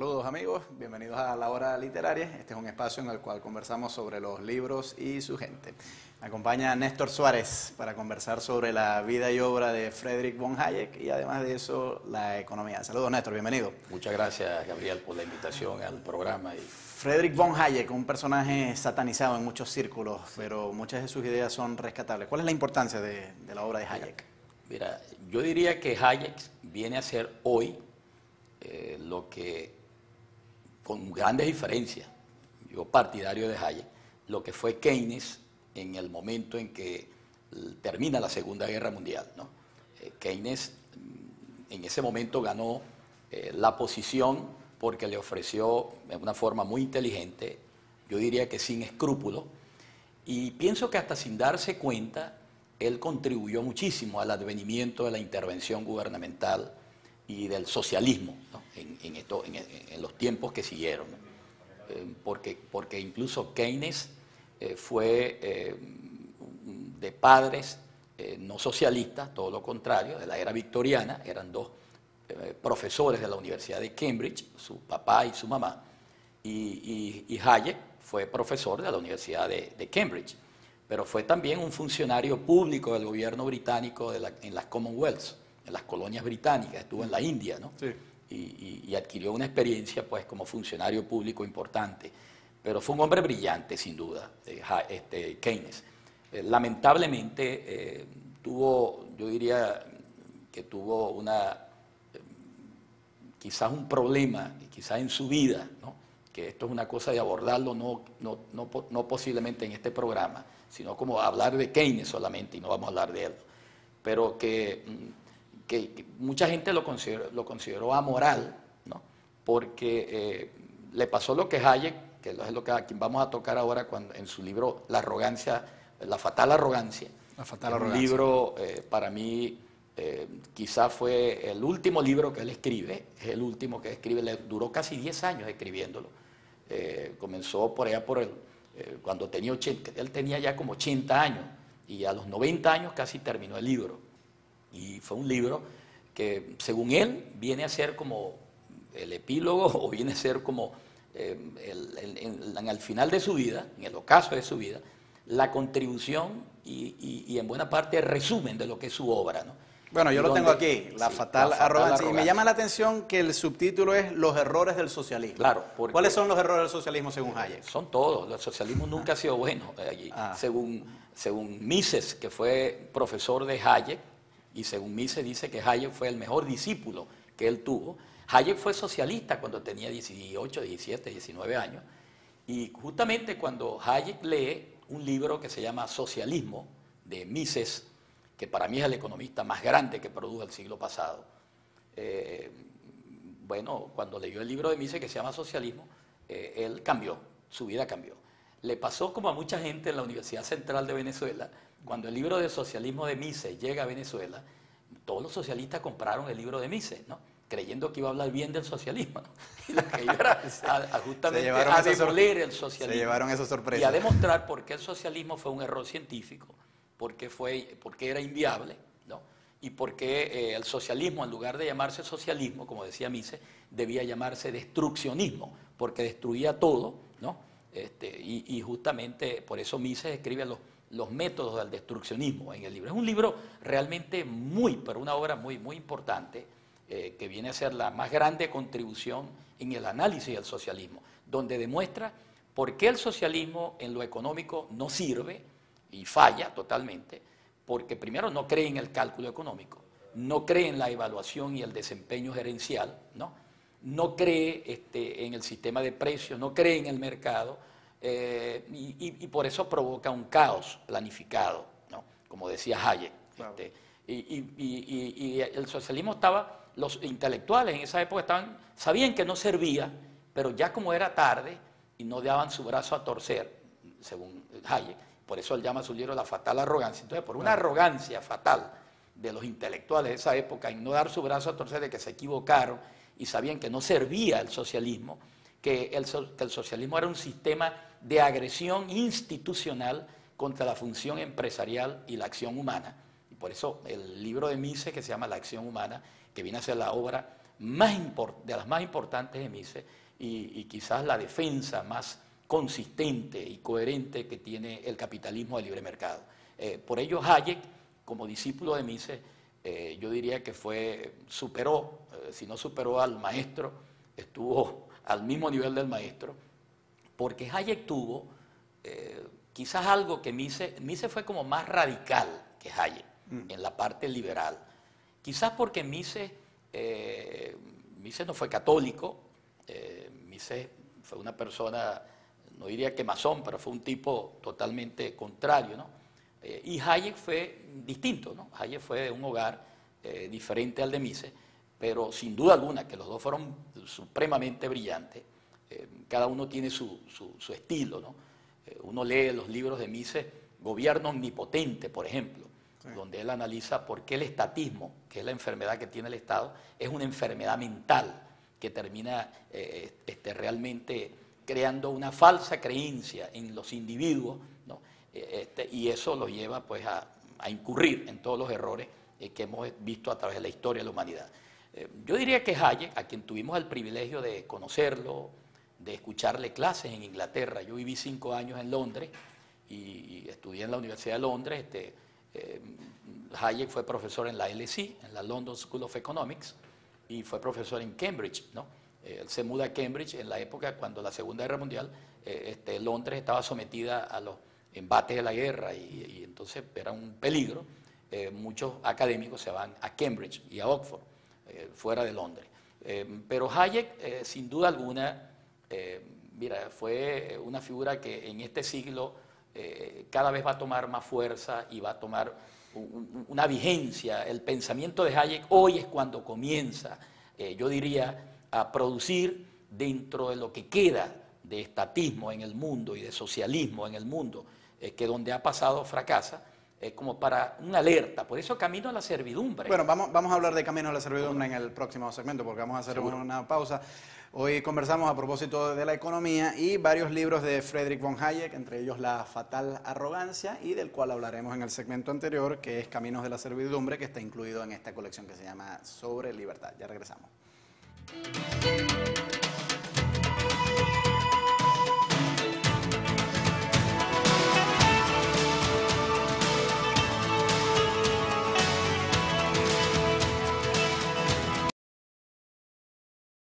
Saludos amigos, bienvenidos a La Hora Literaria. Este es un espacio en el cual conversamos sobre los libros y su gente. Me acompaña Néstor Suárez para conversar sobre la vida y obra de Friedrich von Hayek y además de eso la economía. Saludos Néstor, bienvenido. Muchas gracias Gabriel por la invitación al programa. Friedrich von Hayek, un personaje satanizado en muchos círculos, pero muchas de sus ideas son rescatables. ¿Cuál es la importancia de la obra de Hayek? Mira, yo diría que Hayek viene a ser hoy lo que, con grandes diferencias, yo partidario de Hayek, lo que fue Keynes en el momento en que termina la Segunda Guerra Mundial, ¿no? Keynes en ese momento ganó la posición porque le ofreció de una forma muy inteligente, yo diría que sin escrúpulos, y pienso que hasta sin darse cuenta, él contribuyó muchísimo al advenimiento de la intervención gubernamental y del socialismo, ¿no? en los tiempos que siguieron, ¿no? Porque incluso Keynes fue de padres no socialistas, todo lo contrario, de la era victoriana, eran dos profesores de la Universidad de Cambridge, su papá y su mamá, y Hayek fue profesor de la Universidad de Cambridge, pero fue también un funcionario público del gobierno británico en las Commonwealths, en las colonias británicas, estuvo en la India, ¿no? Sí. Y adquirió una experiencia pues como funcionario público importante, pero fue un hombre brillante sin duda, Keynes. Lamentablemente yo diría que tuvo quizás un problema, quizás en su vida, ¿no? Que esto es una cosa de abordarlo no posiblemente en este programa, sino como hablar de Keynes solamente y no vamos a hablar de él, pero que mucha gente lo consideró amoral, ¿no? Porque le pasó lo que Hayek, que es lo que a quien vamos a tocar ahora en su libro La arrogancia, la fatal arrogancia. La fatal arrogancia. Un libro para mí quizás fue el último libro que él escribe, es el último que escribe, le duró casi 10 años escribiéndolo. Comenzó por allá cuando tenía 80, él tenía ya como 80 años y a los 90 años casi terminó el libro. Y fue un libro que, según él, viene a ser como el epílogo o viene a ser como, al final de su vida, en el ocaso de su vida, la contribución y en buena parte el resumen de lo que es su obra, ¿no? Bueno, yo lo tengo aquí, la fatal arrogancia. Y me llama la atención que el subtítulo es Los errores del socialismo. Claro. ¿Cuáles son los errores del socialismo según Hayek? Son todos. El socialismo nunca ha sido bueno. Según Mises, que fue profesor de Hayek, y según Mises dice que Hayek fue el mejor discípulo que él tuvo. Hayek fue socialista cuando tenía 18, 17, 19 años. Y justamente cuando Hayek lee un libro que se llama Socialismo, de Mises, que para mí es el economista más grande que produjo el siglo pasado, bueno, cuando leyó el libro de Mises que se llama Socialismo, él cambió, su vida cambió. Le pasó como a mucha gente en la Universidad Central de Venezuela. Cuando el libro de Socialismo de Mises llega a Venezuela, todos los socialistas compraron el libro de Mises, ¿no? Creyendo que iba a hablar bien del socialismo, ¿no? Y lo que iba era justamente a demoler el socialismo. Se llevaron esa sorpresa. Y a demostrar por qué el socialismo fue un error científico, porque era inviable, ¿no? Y porque el socialismo, en lugar de llamarse socialismo, como decía Mises, debía llamarse destruccionismo, porque destruía todo, ¿no? Y justamente por eso Mises escribe los métodos del destruccionismo en el libro. Es un libro realmente pero una obra muy, muy importante, que viene a ser la más grande contribución en el análisis del socialismo, donde demuestra por qué el socialismo en lo económico no sirve y falla totalmente, porque primero no cree en el cálculo económico, no cree en la evaluación y el desempeño gerencial, no cree en el sistema de precios, no cree en el mercado, y por eso provoca un caos planificado, ¿no? Como decía Hayek. Claro. Y el socialismo los intelectuales en esa época sabían que no servía, pero ya como era tarde y no daban su brazo a torcer, según Hayek, por eso él llama su libro La fatal arrogancia. Entonces, por una arrogancia fatal de los intelectuales de esa época en no dar su brazo a torcer, de que se equivocaron y sabían que no servía el socialismo, que el socialismo era un sistema de agresión institucional contra la función empresarial y la acción humana. Y por eso el libro de Mises, que se llama La acción humana, que viene a ser la obra de las más importantes de Mises y quizás la defensa más consistente y coherente que tiene el capitalismo de libre mercado. Por ello Hayek, como discípulo de Mises, yo diría que superó, si no superó al maestro, estuvo al mismo nivel del maestro, porque Hayek tuvo quizás algo que Mises fue como más radical que Hayek en la parte liberal. Quizás porque Mises no fue católico, Mises fue una persona, no diría que masón, pero fue un tipo totalmente contrario, ¿no? Y Hayek fue distinto, ¿no? Hayek fue de un hogar diferente al de Mises, pero sin duda alguna que los dos fueron supremamente brillantes. Cada uno tiene su estilo, ¿no? Uno lee los libros de Mises, Gobierno Omnipotente, por ejemplo, sí, donde él analiza por qué el estatismo, que es la enfermedad que tiene el Estado, es una enfermedad mental que termina realmente creando una falsa creencia en los individuos, ¿no? Y eso los lleva pues a incurrir en todos los errores que hemos visto a través de la historia de la humanidad. Yo diría que Hayek, a quien tuvimos el privilegio de conocerlo, de escucharle clases en Inglaterra. Yo viví 5 años en Londres y estudié en la Universidad de Londres. Hayek fue profesor en la LSE, en la London School of Economics, y fue profesor en Cambridge, ¿no? Él se muda a Cambridge en la época cuando la Segunda Guerra Mundial, Londres estaba sometida a los embates de la guerra y entonces era un peligro. Muchos académicos se van a Cambridge y a Oxford, fuera de Londres. Pero Hayek, sin duda alguna, mira, fue una figura que en este siglo cada vez va a tomar más fuerza y va a tomar una vigencia. El pensamiento de Hayek hoy es cuando comienza, yo diría, a producir dentro de lo que queda de estatismo en el mundo y de socialismo en el mundo, que donde ha pasado fracasa, como para una alerta. Por eso Camino a la Servidumbre. Bueno, vamos a hablar de Camino a la Servidumbre en el próximo segmento, porque vamos a hacer una pausa. Hoy conversamos a propósito de la economía y varios libros de Friedrich von Hayek, entre ellos La Fatal Arrogancia, y del cual hablaremos en el segmento anterior, que es Caminos de la Servidumbre, que está incluido en esta colección que se llama Sobre Libertad. Ya regresamos.